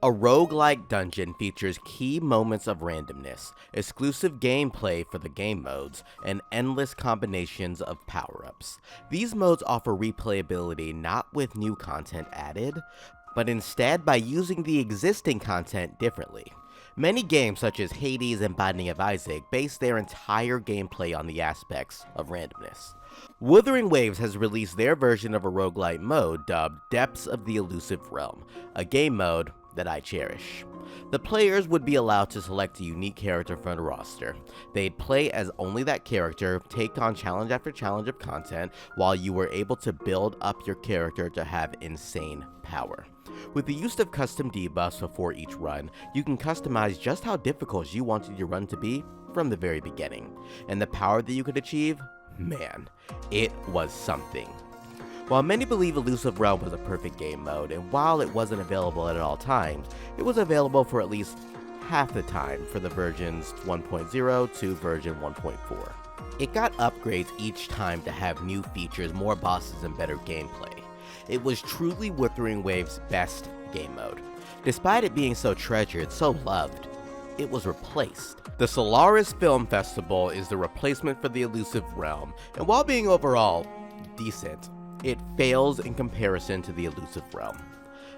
A roguelike dungeon features key moments of randomness, exclusive gameplay for the game modes, and endless combinations of power-ups. These modes offer replayability not with new content added, but instead by using the existing content differently. Many games such as Hades and Binding of Isaac base their entire gameplay on the aspects of randomness. Wuthering Waves has released their version of a roguelite mode dubbed Depths of the Illusive Realm, a game mode that I cherish. The players would be allowed to select a unique character from the roster. They'd play as only that character, take on challenge after challenge of content, while you were able to build up your character to have insane power. With the use of custom debuffs before each run, you can customize just how difficult you wanted your run to be from the very beginning. And the power that you could achieve? Man, it was something. While many believe Illusive Realm was a perfect game mode, and while it wasn't available at all times, it was available for at least half the time for the versions 1.0 to version 1.4. It got upgrades each time to have new features, more bosses, and better gameplay. It was truly Wuthering Waves' best game mode. Despite it being so treasured, so loved, it was replaced. The Solaris Film Festival is the replacement for the Illusive Realm, and while being overall decent, it fails in comparison to the Illusive Realm.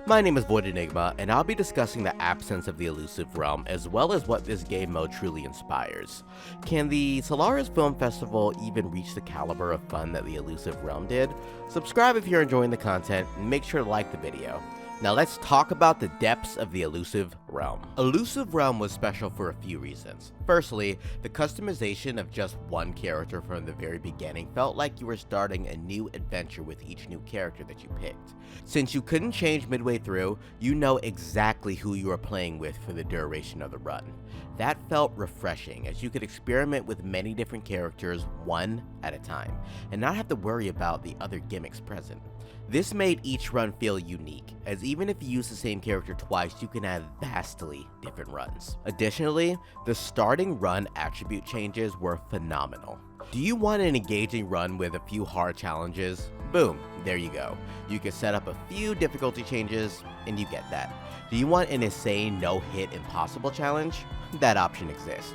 My name is VoidEnigma, and I'll be discussing the absence of the Illusive Realm as well as what this game mode truly inspires. Can the Solaris Film Festival even reach the caliber of fun that the Illusive Realm did? Subscribe if you're enjoying the content, and make sure to like the video. Now let's talk about the depths of the Illusive Realm. Illusive Realm was special for a few reasons. Firstly, the customization of just one character from the very beginning felt like you were starting a new adventure with each new character that you picked. Since you couldn't change midway through, you know exactly who you are playing with for the duration of the run. That felt refreshing, as you could experiment with many different characters one at a time, and not have to worry about the other gimmicks present. This made each run feel unique, as even if you use the same character twice, you can have vastly different runs. Additionally, the starting run attribute changes were phenomenal. Do you want an engaging run with a few hard challenges? Boom, there you go. You can set up a few difficulty changes, and you get that. Do you want an insane no-hit impossible challenge? That option exists.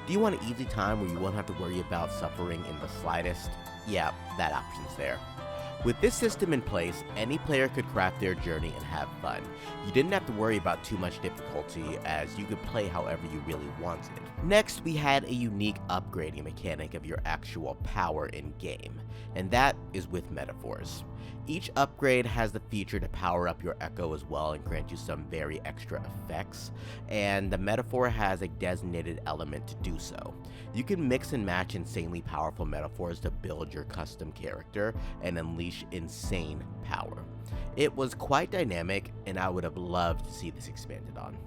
Do you want an easy time where you won't have to worry about suffering in the slightest? Yeah, that option's there. With this system in place, any player could craft their journey and have fun. You didn't have to worry about too much difficulty, as you could play however you really wanted. Next, we had a unique upgrading mechanic of your actual power in-game, and that is with metaphors. Each upgrade has the feature to power up your echo as well and grant you some very extra effects, and the metaphor has a designated element to do so. You can mix and match insanely powerful metaphors to build your custom character and unleash insane power. It was quite dynamic, and I would have loved to see this expanded on.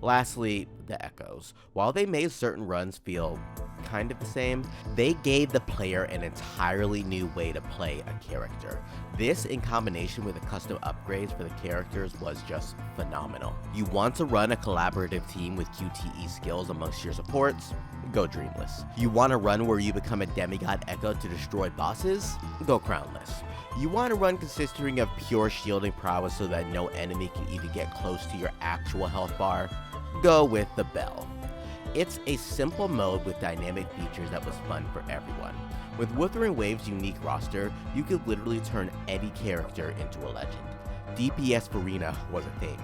Lastly, the echoes. While they made certain runs feel kind of the same, they gave the player an entirely new way to play a character. This, in combination with the custom upgrades for the characters, was just phenomenal. You want to run a collaborative team with QTE skills amongst your supports? Go Dreamless. You want to run where you become a demigod echo to destroy bosses? Go Crownless. You want to run consisting of pure shielding prowess so that no enemy can even get close to your actual health bar? Go with the Bell. It's a simple mode with dynamic features that was fun for everyone. With Wuthering Waves' unique roster, you could literally turn any character into a legend. DPS Farina was a thing,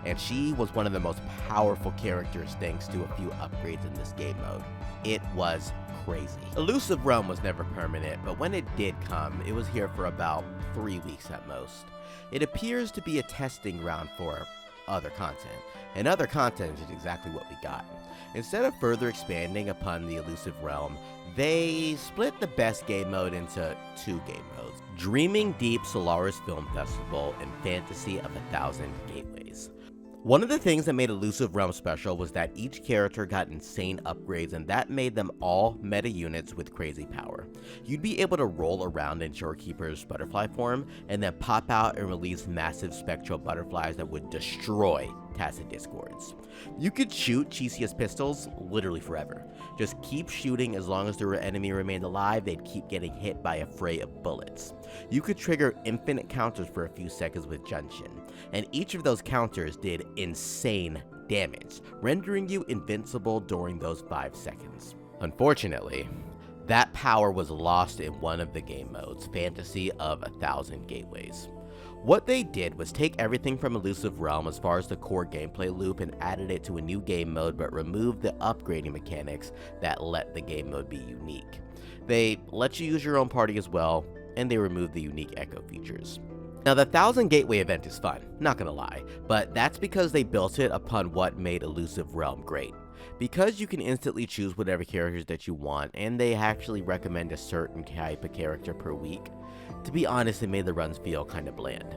and she was one of the most powerful characters thanks to a few upgrades in this game mode. It was crazy. Illusive Realm was never permanent, but when it did come, it was here for about 3 weeks at most. It appears to be a testing ground for other content, and other content is exactly what we got. Instead of further expanding upon the Illusive Realm, they split the best game mode into 2 game modes: Dreaming Deep Solaris Film Festival and Fantasy of 1,000 Gateways. One of the things that made Illusive Realm special was that each character got insane upgrades, and that made them all meta units with crazy power. You'd be able to roll around in Shorekeeper's butterfly form, and then pop out and release massive spectral butterflies that would destroy tacit discords. You could shoot cheesiest pistols literally forever. Just keep shooting as long as the enemy remained alive, they'd keep getting hit by a fray of bullets. You could trigger infinite counters for a few seconds with Junshin, and each of those counters did insane damage, rendering you invincible during those 5 seconds. Unfortunately, that power was lost in one of the game modes, Fantasy of 1,000 Gateways. What they did was take everything from Illusive Realm as far as the core gameplay loop and added it to a new game mode, but removed the upgrading mechanics that let the game mode be unique. They let you use your own party as well, and they removed the unique echo features. Now, the 1,000 Gateway event is fun, not gonna lie, but that's because they built it upon what made Illusive Realm great. Because you can instantly choose whatever characters that you want, and they actually recommend a certain type of character per week, to be honest, it made the runs feel kinda bland.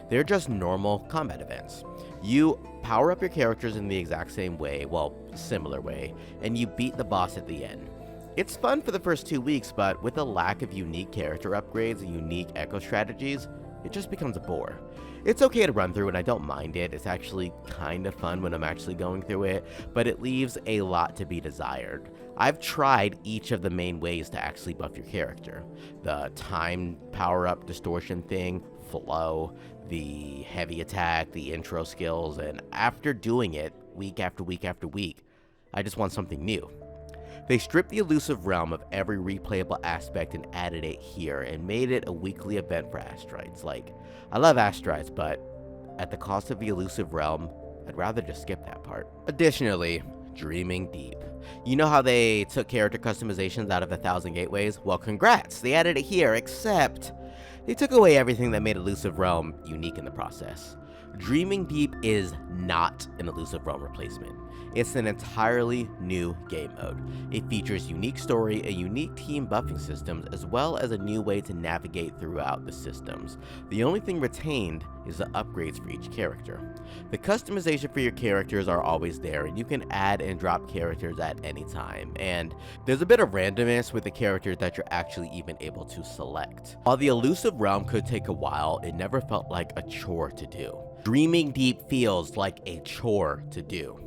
They're just normal combat events. You power up your characters in the exact same way, well, similar way, and you beat the boss at the end. It's fun for the first 2 weeks, but with a lack of unique character upgrades and unique echo strategies, it just becomes a bore. It's okay to run through and I don't mind it, it's actually kind of fun when I'm actually going through it, but it leaves a lot to be desired. I've tried each of the main ways to actually buff your character. The time power-up distortion thing, flow, the heavy attack, the intro skills, and after doing it week after week after week, I just want something new. They stripped the Illusive Realm of every replayable aspect and added it here and made it a weekly event for Astrites. Like, I love Astrites, but at the cost of the Illusive Realm, I'd rather just skip that part. Additionally, Dreaming Deep. You know how they took character customizations out of 1,000 Gateways? Well, congrats, they added it here, except they took away everything that made Illusive Realm unique in the process. Dreaming Deep is not an Illusive Realm replacement. It's an entirely new game mode. It features unique story, a unique team buffing systems, as well as a new way to navigate throughout the systems. The only thing retained is the upgrades for each character. The customization for your characters are always there, and you can add and drop characters at any time, and there's a bit of randomness with the characters that you're actually even able to select. While the Illusive Realm could take a while, it never felt like a chore to do. Dreaming Deep feels like a chore to do.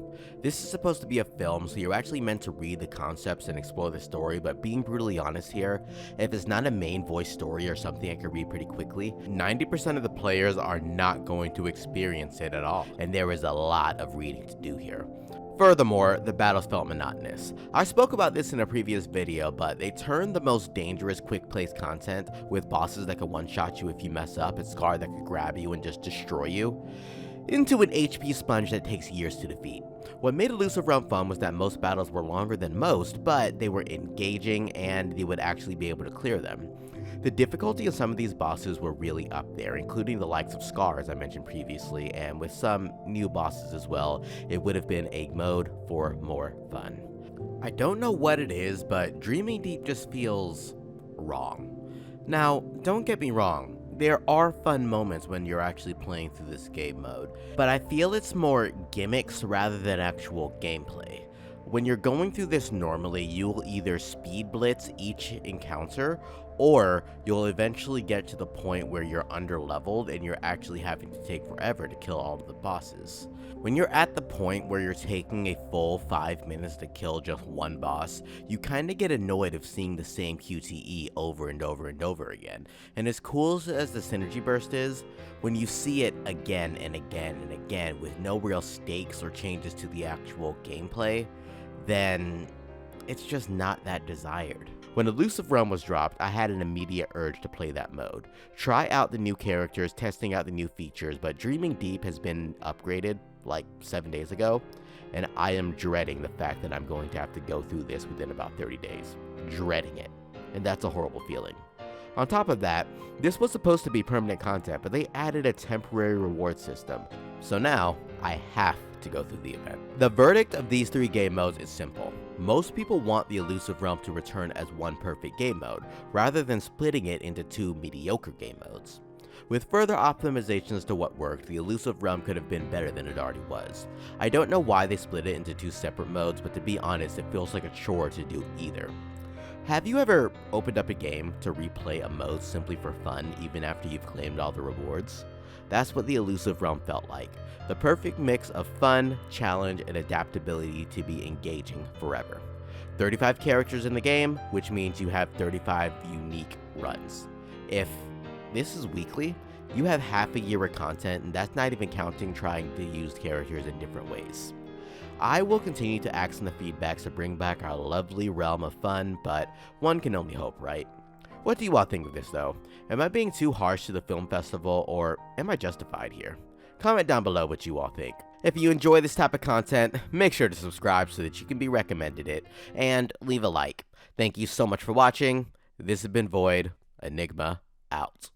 This is supposed to be a film, so you're actually meant to read the concepts and explore the story, but being brutally honest here, if it's not a main voice story or something I can read pretty quickly, 90% of the players are not going to experience it at all, and there is a lot of reading to do here. Furthermore, the battles felt monotonous. I spoke about this in a previous video, but they turned the most dangerous quick place content with bosses that can one-shot you if you mess up, and Scar that could grab you and just destroy you, into an HP sponge that takes years to defeat. What made Illusive Realm fun was that most battles were longer than most, but they were engaging and you would actually be able to clear them. The difficulty of some of these bosses were really up there, including the likes of Scar, as I mentioned previously, and with some new bosses as well, it would have been a mode for more fun. I don't know what it is, but Dreaming Deep just feels wrong. Now, don't get me wrong, there are fun moments when you're actually playing through this game mode, but I feel it's more gimmicks rather than actual gameplay. When you're going through this normally, you'll either speed blitz each encounter, or you'll eventually get to the point where you're under-leveled and you're actually having to take forever to kill all of the bosses. When you're at the point where you're taking a full 5 minutes to kill just one boss, you kinda get annoyed of seeing the same QTE over and over and over again. And as cool as the synergy burst is, when you see it again and again and again with no real stakes or changes to the actual gameplay, then it's just not that desired. When Illusive Realm was dropped, I had an immediate urge to play that mode. Try out the new characters, testing out the new features, but Dreaming Deep has been upgraded like 7 days ago, and I am dreading the fact that I'm going to have to go through this within about 30 days. Dreading it. And that's a horrible feeling. On top of that, this was supposed to be permanent content, but they added a temporary reward system. So now, I have to go through the event. The verdict of these 3 game modes is simple. Most people want the Illusive Realm to return as one perfect game mode, rather than splitting it into 2 mediocre game modes. With further optimizations to what worked, the Illusive Realm could have been better than it already was. I don't know why they split it into 2 separate modes, but to be honest, it feels like a chore to do either. Have you ever opened up a game to replay a mode simply for fun, even after you've claimed all the rewards? That's what the Illusive Realm felt like. The perfect mix of fun, challenge, and adaptability to be engaging forever. 35 characters in the game, which means you have 35 unique runs. If this is weekly, you have half a year of content, and that's not even counting trying to use characters in different ways. I will continue to ask in the feedbacks to bring back our lovely realm of fun, but one can only hope, right? What do you all think of this though? Am I being too harsh to the film festival, or am I justified here? Comment down below what you all think. If you enjoy this type of content, make sure to subscribe so that you can be recommended it, and leave a like. Thank you so much for watching. This has been VoidEnigma, out.